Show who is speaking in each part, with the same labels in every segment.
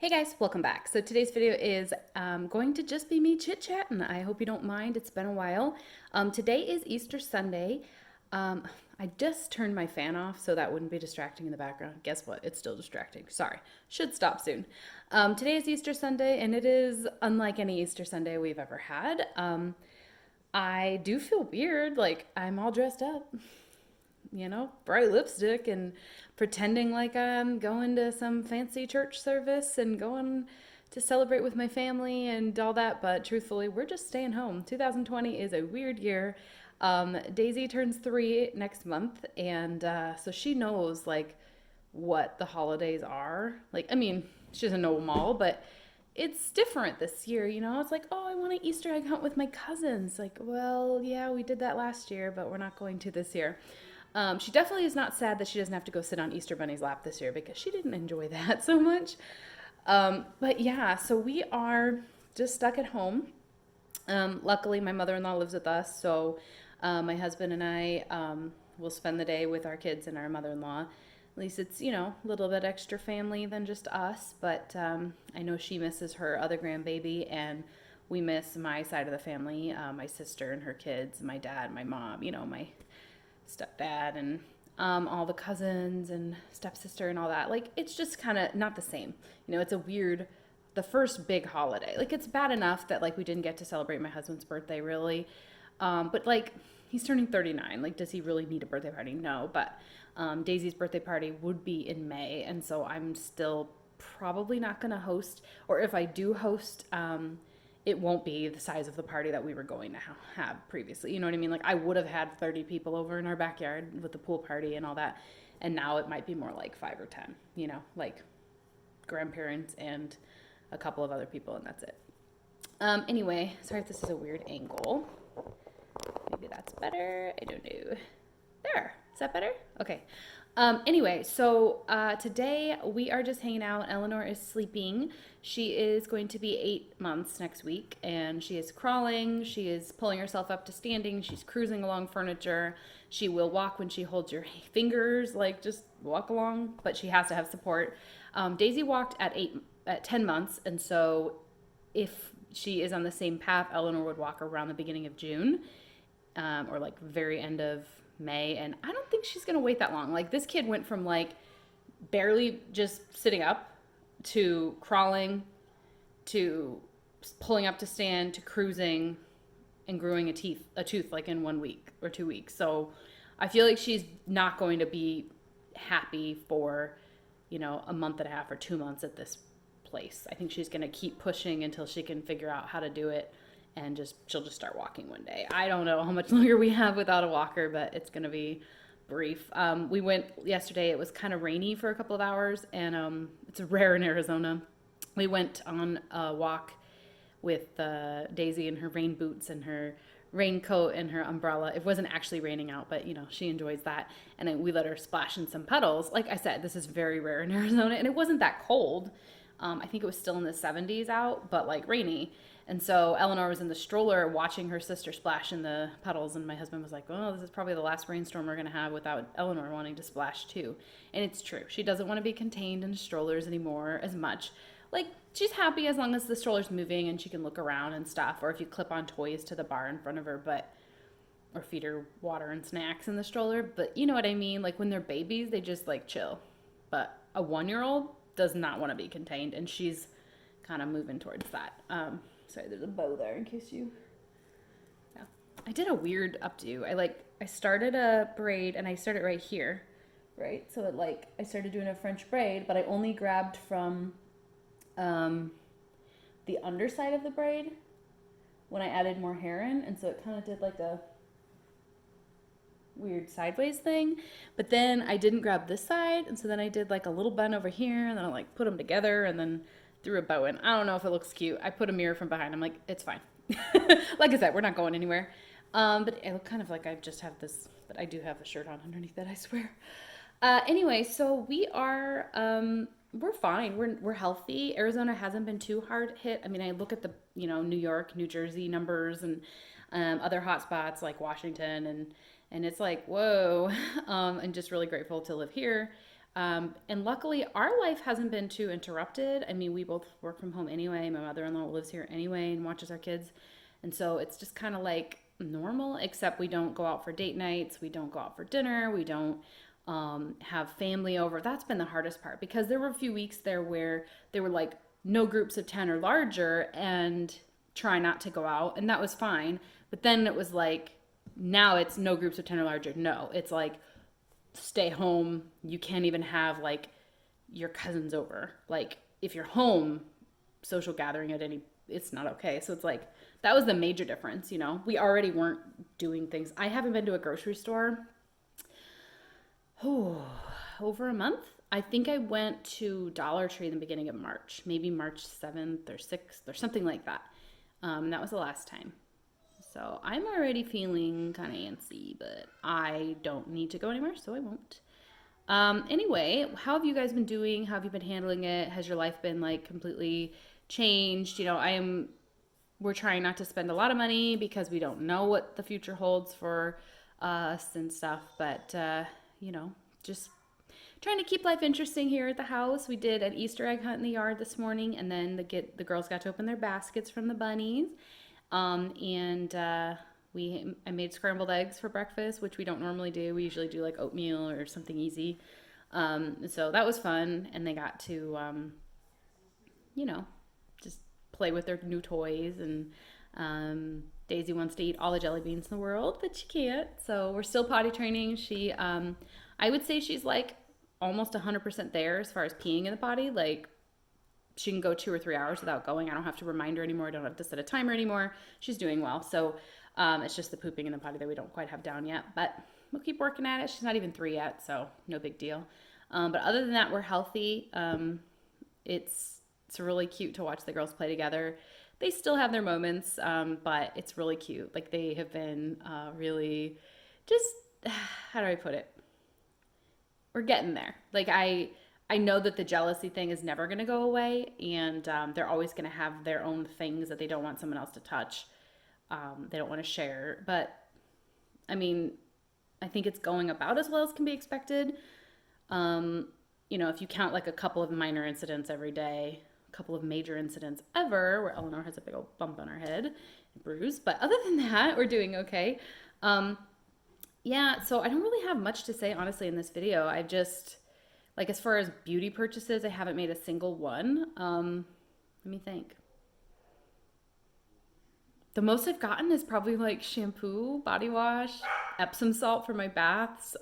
Speaker 1: Hey guys, welcome back. So today's video is going to just be me chit-chatting. I hope you don't mind. It's been a while. Today is Easter Sunday. Um, I just turned my fan off so that wouldn't be distracting in the background. Guess what? It's still distracting. Sorry. Should stop soon. Today is Easter Sunday and it is unlike any Easter Sunday we've ever had. I do feel weird, like I'm all dressed up, bright lipstick and pretending like I'm going to some fancy church service and going to celebrate with my family and all that. But truthfully, we're just staying home. 2020 is a weird year. Daisy turns 3 next month, and so she knows like what the holidays are. Like, I mean, she doesn't know them all, but it's different this year, It's like, oh, I want an Easter egg hunt with my cousins. Like, well, yeah, we did that last year, but we're not going to this year. She definitely is not sad that she doesn't have to go sit on Easter Bunny's lap this year because she didn't enjoy that so much. But yeah, so we are just stuck at home. Luckily, my mother-in-law lives with us, so my husband and I will spend the day with our kids and our mother-in-law. At least it's, a little bit extra family than just us, but I know she misses her other grandbaby, and we miss my side of the family, my sister and her kids, my dad, my mom, my stepdad and all the cousins and stepsister and all that. Like, it's just kind of not the same. It's a weird, the first big holiday. Like, it's bad enough that, like, we didn't get to celebrate my husband's birthday, really. But, like, he's turning 39. Like, does he really need a birthday party? No. But Daisy's birthday party would be in May. And so I'm still probably not going to host. Or if I do host, it won't be the size of the party that we were going to have previously. You know what I mean? Like, I would have had 30 people over in our backyard with the pool party and all that. And now it might be more like 5 or 10, like grandparents and a couple of other people, and that's it. Anyway, sorry if this is a weird angle. Maybe that's better. I don't know. There. Is that better? Okay. Anyway, so today we are just hanging out. Eleanor is sleeping. She is going to be 8 months next week, and she is crawling. She is pulling herself up to standing. She's cruising along furniture. She will walk when she holds your fingers, like just walk along, but she has to have support. Daisy walked at 10 months, and so if she is on the same path, Eleanor would walk around the beginning of June, or like very end of May, and I don't think she's gonna wait that long. Like, this kid went from like barely just sitting up to crawling to pulling up to stand to cruising and growing a tooth like in 1 week or 2 weeks. So I feel like she's not going to be happy for a month and a half or 2 months at this place. I think she's gonna keep pushing until she can figure out how to do it, and she'll just start walking one day. I don't know how much longer we have without a walker, but it's gonna be brief. We went yesterday. It was kind of rainy for a couple of hours, and it's rare in Arizona. We went on a walk with Daisy in her rain boots and her raincoat and her umbrella. It wasn't actually raining out, but she enjoys that. And then we let her splash in some puddles. Like I said, this is very rare in Arizona, and it wasn't that cold. I think it was still in the 70s out, but like rainy. And so Eleanor was in the stroller watching her sister splash in the puddles, and my husband was like, "Oh, this is probably the last rainstorm we're gonna have without Eleanor wanting to splash too." And it's true. She doesn't want to be contained in strollers anymore as much. Like, she's happy as long as the stroller's moving and she can look around and stuff, or if you clip on toys to the bar in front of her, or feed her water and snacks in the stroller. But you know what I mean? Like, when they're babies, they just like chill. But a 1-year-old does not want to be contained, and she's kind of moving towards that. Sorry, there's a bow there in case you. Yeah, I did a weird updo. I started a braid, and I started right here, right? So I started doing a French braid, but I only grabbed from the underside of the braid when I added more hair in, and so it kind of did like a weird sideways thing. But then I didn't grab this side, and so then I did like a little bend over here, and then I like put them together, and then threw a bow in. I don't know if it looks cute. I put a mirror from behind. I'm like, it's fine. Like I said, we're not going anywhere. But it looked kind of like I just have this, but I do have a shirt on underneath it, I swear. Anyway, so we are, we're fine. We're healthy. Arizona hasn't been too hard hit. I mean, I look at the, New York, New Jersey numbers and other hot spots like Washington, and it's like, whoa. I'm just really grateful to live here. And luckily, our life hasn't been too interrupted. I mean, we both work from home anyway. My mother-in-law lives here anyway and watches our kids. And so it's just kind of like normal, except we don't go out for date nights. We don't go out for dinner. We don't have family over. That's been the hardest part because there were a few weeks there where they were like no groups of 10 or larger and try not to go out. And that was fine. But then it was like, now it's no groups of 10 or larger. No, it's like stay home. You can't even have like your cousins over. Like if you're home, social gathering at any, it's not okay. So it's like, that was the major difference, you know. We already weren't doing things. I haven't been to a grocery store over a month. I think I went to Dollar Tree in the beginning of March, maybe March 7th or 6th or something like that. That was the last time. So I'm already feeling kind of antsy, but I don't need to go anywhere, so I won't. Anyway, how have you guys been doing? How have you been handling it? Has your life been like completely changed? You know, we're trying not to spend a lot of money because we don't know what the future holds for us and stuff, but you know, just trying to keep life interesting here at the house. We did an Easter egg hunt in the yard this morning, and then the girls got to open their baskets from the bunnies. And I made scrambled eggs for breakfast, which we don't normally do. We usually do like oatmeal or something easy. So that was fun, and they got to, you know, just play with their new toys. And Daisy wants to eat all the jelly beans in the world, but she can't. So we're still potty training. I would say she's like almost 100% there as far as peeing in the potty. Like she can go 2 or 3 hours without going. I don't have to remind her anymore. I don't have to set a timer anymore. She's doing well. So it's just the pooping in the potty that we don't quite have down yet. But we'll keep working at it. She's not even 3 yet, so no big deal. But other than that, we're healthy. It's really cute to watch the girls play together. They still have their moments, but it's really cute. Like they have been really just, how do I put it? We're getting there. Like I know that the jealousy thing is never going to go away, and they're always going to have their own things that they don't want someone else to touch. They don't want to share. But, I mean, I think it's going about as well as can be expected. You know, if you count like a couple of minor incidents every day, a couple of major incidents ever, where Eleanor has a big old bump on her head, bruise. But other than that, we're doing okay. Yeah, so I don't really have much to say, honestly, in this video. I've just... Like as far as beauty purchases, I haven't made a single one. Let me think. The most I've gotten is probably like shampoo, body wash, Epsom salt for my baths.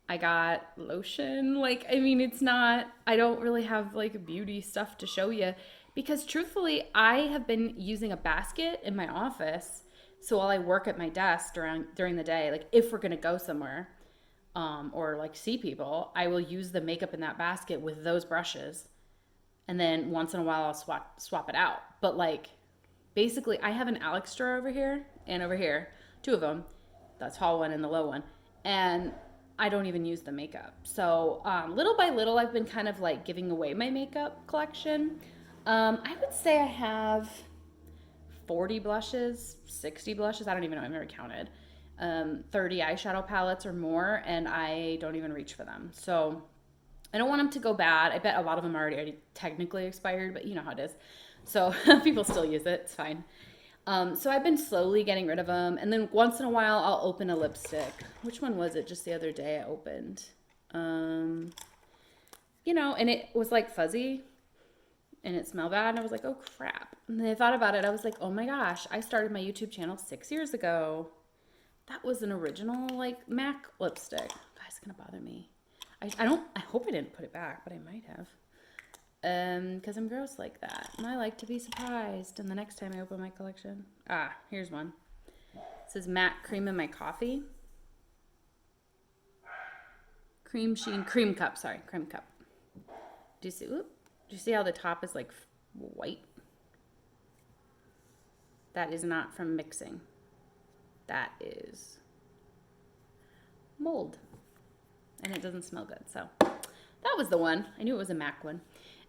Speaker 1: I got lotion. Like, I mean, I don't really have like beauty stuff to show you because truthfully, I have been using a basket in my office. So while I work at my desk during the day, like if we're going to go somewhere, or like see people, I will use the makeup in that basket with those brushes. And then once in a while I'll swap it out. But like basically I have an Alex drawer over here and over here, 2 of them, the tall one and the low one. And I don't even use the makeup. So little by little I've been kind of like giving away my makeup collection. I would say I have 40 blushes, 60 blushes. I don't even know. I've never counted. 30 eyeshadow palettes or more, and I don't even reach for them. So I don't want them to go bad. I bet a lot of them are already technically expired, but you know how it is. So people still use it. It's fine. So I've been slowly getting rid of them. And then once in a while, I'll open a lipstick. Which one was it? Just the other day I opened. You know, and it was like fuzzy and it smelled bad. And I was like, oh crap. And then I thought about it. I was like, oh my gosh, I started my YouTube channel 6 years ago. That was an original like MAC lipstick. Guys, it's gonna bother me. I hope I didn't put it back, but I might have. Because I'm gross like that. And I like to be surprised. And the next time I open my collection. Here's one. This is matte cream in my coffee. Cream cup. Do you see how the top is like white? That is not from mixing. That is mold. And it doesn't smell good. So that was the one. I knew it was a MAC one.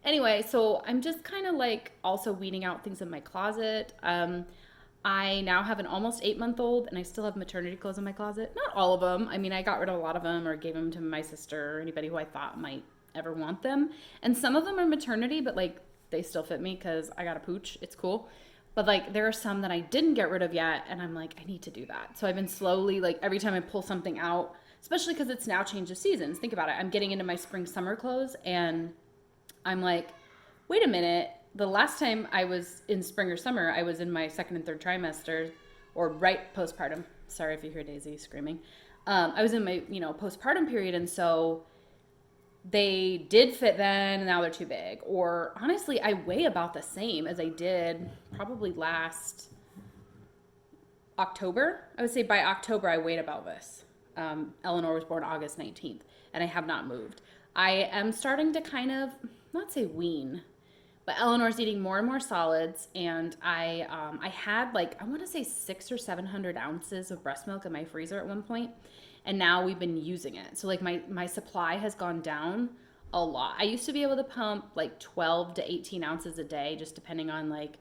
Speaker 1: Anyway, so I'm just kind of like also weeding out things in my closet. I now have an almost 8-month-old, and I still have maternity clothes in my closet. Not all of them. I mean, I got rid of a lot of them or gave them to my sister or anybody who I thought might ever want them. And some of them are maternity, but like they still fit me because I got a pooch. It's cool. But like there are some that I didn't get rid of yet, and I'm like, I need to do that. So I've been slowly, like every time I pull something out, especially because it's now change of seasons. Think about it. I'm getting into my spring summer clothes, and I'm like, wait a minute. The last time I was in spring or summer, I was in my second and third trimester, or right postpartum. Sorry if you hear Daisy screaming. I was in my, postpartum period, and so they did fit then, and now they're too big. Or honestly, I weigh about the same as I did probably last October. I would say by October, I weighed about this. Eleanor was born August 19th, and I have not moved. I am starting to kind of, not say wean, but Eleanor's eating more and more solids, and I had like, I want to say 600 or 700 ounces of breast milk in my freezer at one point, and now we've been using it. So like my supply has gone down a lot. I used to be able to pump like 12 to 18 ounces a day, just depending on like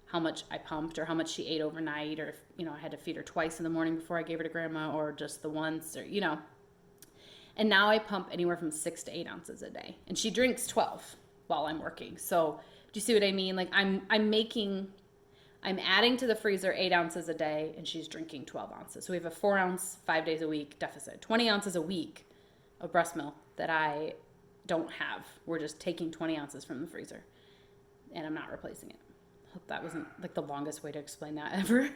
Speaker 1: how much I pumped or how much she ate overnight, or if, I had to feed her twice in the morning before I gave her to grandma, or just the once, or. And now I pump anywhere from 6 to 8 ounces a day, and she drinks 12 while I'm working. So do you see what I mean? Like I'm adding to the freezer 8 ounces a day, and she's drinking 12 ounces. So we have a 4 ounce, 5 days a week deficit, 20 ounces a week of breast milk that I don't have. We're just taking 20 ounces from the freezer, and I'm not replacing it. Hope that wasn't like the longest way to explain that ever.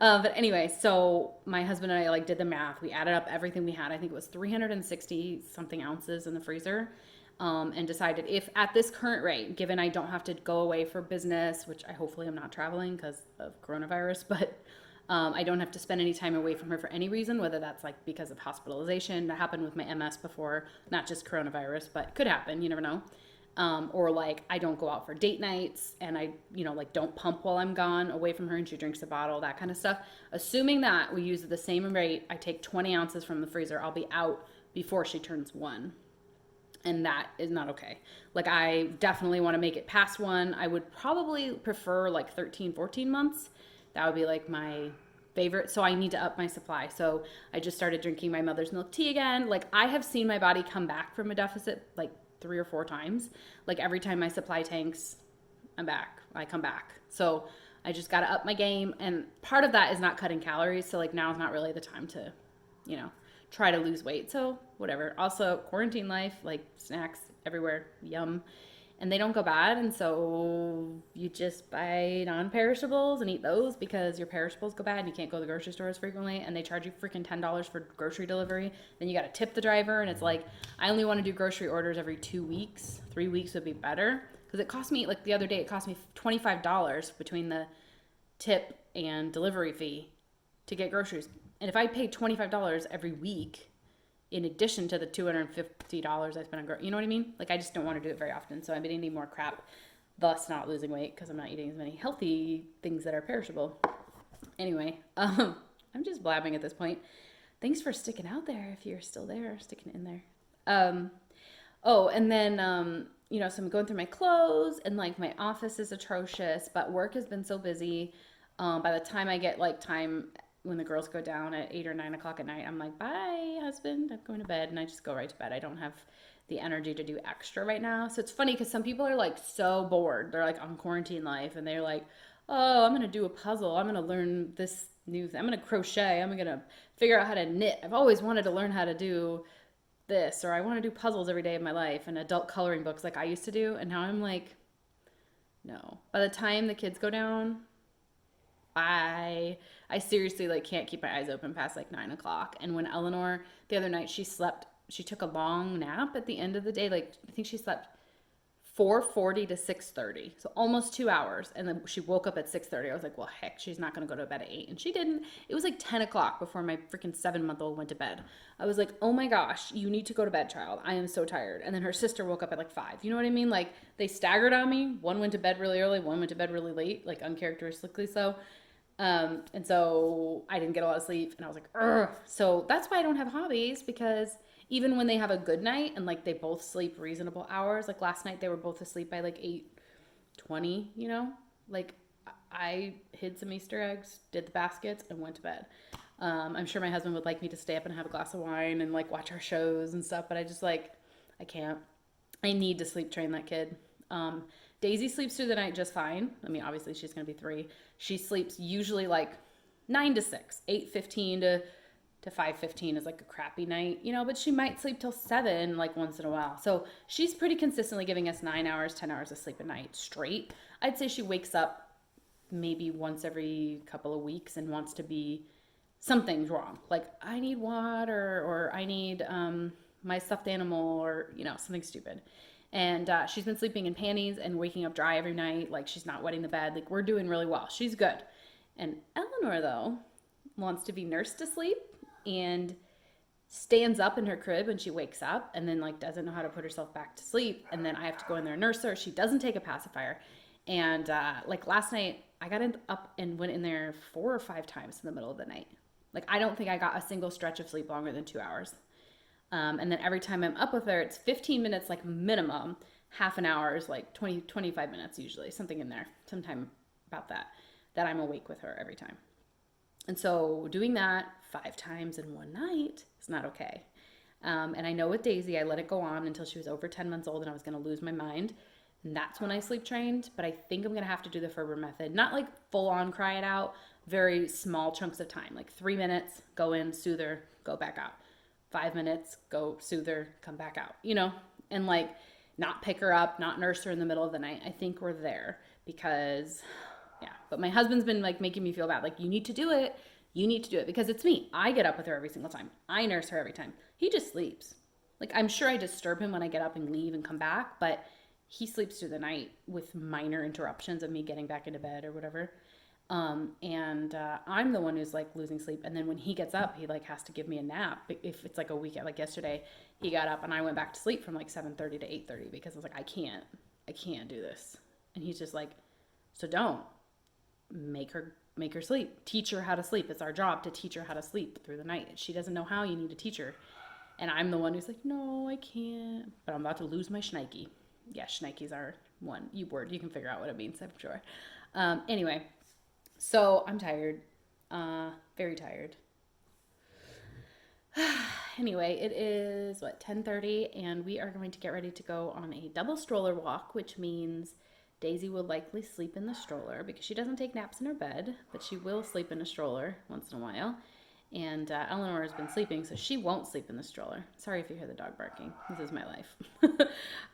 Speaker 1: But anyway, so my husband and I like did the math. We added up everything we had. I think it was 360 something ounces in the freezer. And decided if at this current rate, given I don't have to go away for business, which I hopefully I'm not traveling because of coronavirus, but I don't have to spend any time away from her for any reason, whether that's like because of hospitalization. That happened with my MS before, not just coronavirus, but could happen. You never know. Or like I don't go out for date nights, and I, like don't pump while I'm gone away from her and she drinks a bottle, that kind of stuff. Assuming that we use the same rate, I take 20 ounces from the freezer, I'll be out before she turns 1. And that is not okay. Like I definitely want to make it past 1. I would probably prefer like 13, 14 months. That would be like my favorite. So I need to up my supply. So I just started drinking my mother's milk tea again. Like I have seen my body come back from a deficit like 3 or 4 times. Like every time my supply tanks, I come back. So I just got to up my game. And part of that is not cutting calories. So like now is not really the time to, try to lose weight. So whatever. Also quarantine life, like snacks everywhere, yum. And they don't go bad. And so you just buy non-perishables and eat those because your perishables go bad and you can't go to the grocery store as frequently, and they charge you freaking $10 for grocery delivery. Then you got to tip the driver, and it's like, I only want to do grocery orders every 2 weeks. 3 weeks would be better because it cost me, like the other day, it cost me $25 between the tip and delivery fee to get groceries. And if I paid $25 every week, in addition to the $250 I spent on, you know what I mean? Like I just don't want to do it very often. So I've been eating more crap, thus not losing weight because I'm not eating as many healthy things that are perishable. Anyway, I'm just blabbing at this point. Thanks for sticking out there if you're still there, sticking in there. And then, so I'm going through my clothes, and like my office is atrocious, but work has been so busy. By the time I get like time when the girls go down at 8 or 9 o'clock at night, I'm like, bye, husband, I'm going to bed. And I just go right to bed. I don't have the energy to do extra right now. So it's funny because some people are like so bored. They're like on quarantine life, and they're like, oh, I'm going to do a puzzle. I'm going to learn this new thing. I'm going to crochet. I'm going to figure out how to knit. I've always wanted to learn how to do this, or I want to do puzzles every day of my life and adult coloring books like I used to do. And now I'm like, no. By the time the kids go down, I seriously like can't keep my eyes open past like 9 o'clock. And when Eleanor the other night, she took a long nap at the end of the day. Like I think she slept 4:40 to 6:30, so almost 2 hours. And then she woke up at 6:30. I was like, well, heck, she's not gonna go to bed at 8, and she didn't. It was like 10 o'clock before my freaking 7-month-old went to bed. I was like, oh my gosh, you need to go to bed, child. I am so tired. And then her sister woke up at like 5. You know what I mean? Like they staggered on me. One went to bed really early, one went to bed really late, like uncharacteristically so. And so I didn't get a lot of sleep, and I was like, ugh. So that's why I don't have hobbies, because even when they have a good night and like they both sleep reasonable hours, like last night they were both asleep by like 8:20, like I hid some Easter eggs, did the baskets, and went to bed. I'm sure my husband would like me to stay up and have a glass of wine and like watch our shows and stuff, but I just like, I can't. I need to sleep train that kid. Um, Daisy sleeps through the night just fine. I mean, obviously she's gonna be 3. She sleeps usually like 9 to 6, 8:15 to 5:15 is like a crappy night, you know. But she might sleep till 7 like once in a while. So she's pretty consistently giving us 9 hours, 10 hours of sleep a night straight. I'd say she wakes up maybe once every couple of weeks and wants to be something's wrong. Like I need water or I need my stuffed animal or something stupid. And she's been sleeping in panties and waking up dry every night. Like she's not wetting the bed. Like we're doing really well. She's good. And Eleanor though wants to be nursed to sleep and stands up in her crib when she wakes up and then like doesn't know how to put herself back to sleep. And then I have to go in there and nurse her. She doesn't take a pacifier. And like last night, I got up and went in there 4 or 5 times in the middle of the night. Like I don't think I got a single stretch of sleep longer than 2 hours. And then every time I'm up with her, it's 15 minutes like minimum. Half an hour is like 20, 25 minutes usually, something in there, sometime about that I'm awake with her every time. And so doing that 5 times in one night is not okay. And I know with Daisy, I let it go on until she was over 10 months old and I was going to lose my mind. And that's when I sleep trained. But I think I'm going to have to do the Ferber method. Not like full on cry it out, very small chunks of time. Like 3 minutes, go in, soothe her, go back out. 5 minutes, go soothe her, come back out, and like not pick her up, not nurse her in the middle of the night. I think we're there because, yeah. But my husband's been like making me feel bad. Like, you need to do it. You need to do it because it's me. I get up with her every single time. I nurse her every time. He just sleeps. Like, I'm sure I disturb him when I get up and leave and come back, but he sleeps through the night with minor interruptions of me getting back into bed or whatever. And I'm the one who's like losing sleep. And then when he gets up, he like has to give me a nap. If it's like a weekend, like yesterday, he got up and I went back to sleep from like 7:30 to 8:30 because I was like, I can't do this. And he's just like, so don't make her sleep. Teach her how to sleep. It's our job to teach her how to sleep through the night. She doesn't know how. You need to teach her. And I'm the one who's like, no, I can't. But I'm about to lose my schnikey. Yeah, schnikes are one word. You can figure out what it means, I'm sure. Anyway. So I'm tired, very tired. Anyway, it is 10:30, and we are going to get ready to go on a double stroller walk, which means Daisy will likely sleep in the stroller because she doesn't take naps in her bed, but she will sleep in a stroller once in a while. And Eleanor has been sleeping, so she won't sleep in the stroller. Sorry if you hear the dog barking. This is my life.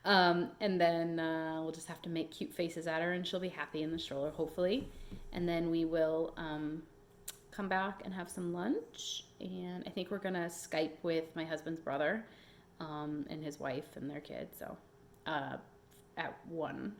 Speaker 1: And then we'll just have to make cute faces at her, and she'll be happy in the stroller, hopefully. And then we will come back and have some lunch. And I think we're going to Skype with my husband's brother and his wife and their kid. So at 1.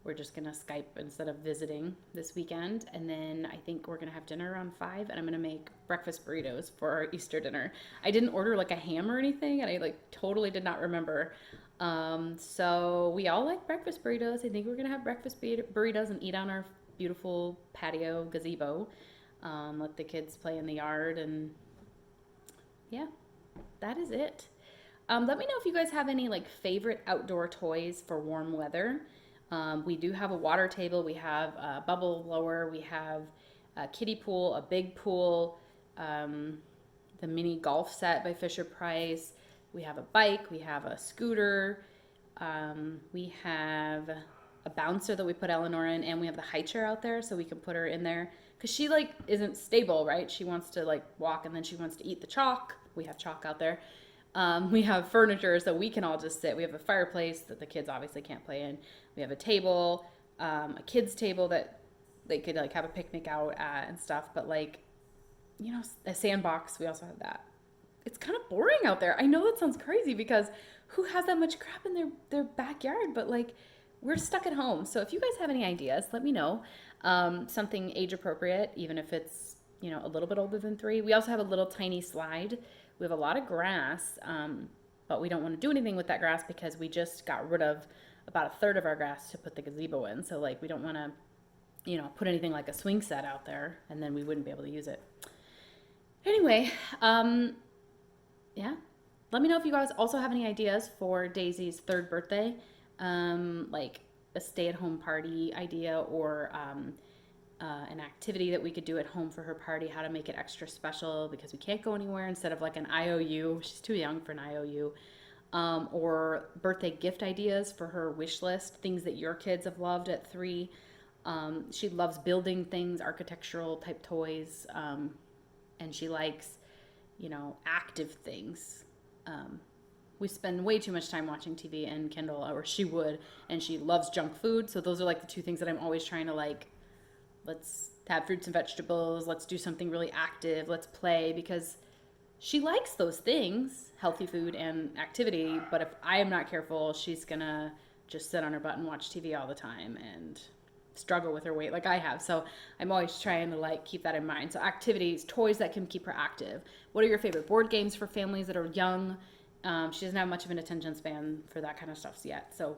Speaker 1: We're just going to Skype instead of visiting this weekend. And then I think we're going to have dinner around 5. And I'm going to make breakfast burritos for our Easter dinner. I didn't order like a ham or anything. And I like totally did not remember. So we all like breakfast burritos. I think we're going to have breakfast burritos and eat on our beautiful patio gazebo. Let the kids play in the yard. And yeah, that is it. Let me know if you guys have any like favorite outdoor toys for warm weather. We do have a water table, we have a bubble blower, we have a kiddie pool, a big pool, the mini golf set by Fisher Price. We have a bike, we have a scooter, we have a bouncer that we put Eleanor in, and we have the high chair out there so we can put her in there because she like isn't stable, right? She wants to like walk and then she wants to eat the chalk. We have chalk out there. We have furniture so we can all just sit. We have a fireplace that the kids obviously can't play in. We have a table, a kids table that they could like have a picnic out at and stuff. But like, a sandbox, we also have that. It's kind of boring out there. I know that sounds crazy because who has that much crap in their backyard? But like, we're stuck at home. So if you guys have any ideas, let me know. Something age appropriate, even if it's, a little bit older than 3. We also have a little tiny slide. We have a lot of grass, but we don't want to do anything with that grass because we just got rid of about a third of our grass to put the gazebo in. So like we don't want to, put anything like a swing set out there and then we wouldn't be able to use it. Anyway, yeah. Let me know if you guys also have any ideas for Daisy's 3rd birthday, like a stay-at-home party idea or an activity that we could do at home for her party, how to make it extra special because we can't go anywhere, instead of like an IOU. She's too young for an IOU. Or birthday gift ideas for her wish list, things that your kids have loved at 3. She loves building things, architectural type toys, and she likes, active things. We spend way too much time watching TV and Kindle, or she would, and she loves junk food. So those are like the 2 things that I'm always trying to like, let's have fruits and vegetables, let's do something really active, let's play, because she likes those things, healthy food and activity, but if I am not careful, she's gonna just sit on her butt and watch TV all the time and struggle with her weight like I have. So I'm always trying to like keep that in mind. So activities, toys that can keep her active. What are your favorite board games for families that are young? She doesn't have much of an attention span for that kind of stuff yet. So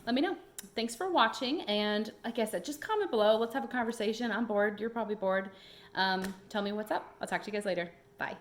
Speaker 1: let me know. Thanks for watching. And like I said, just comment below. Let's have a conversation. I'm bored. You're probably bored. Tell me what's up. I'll talk to you guys later. Bye.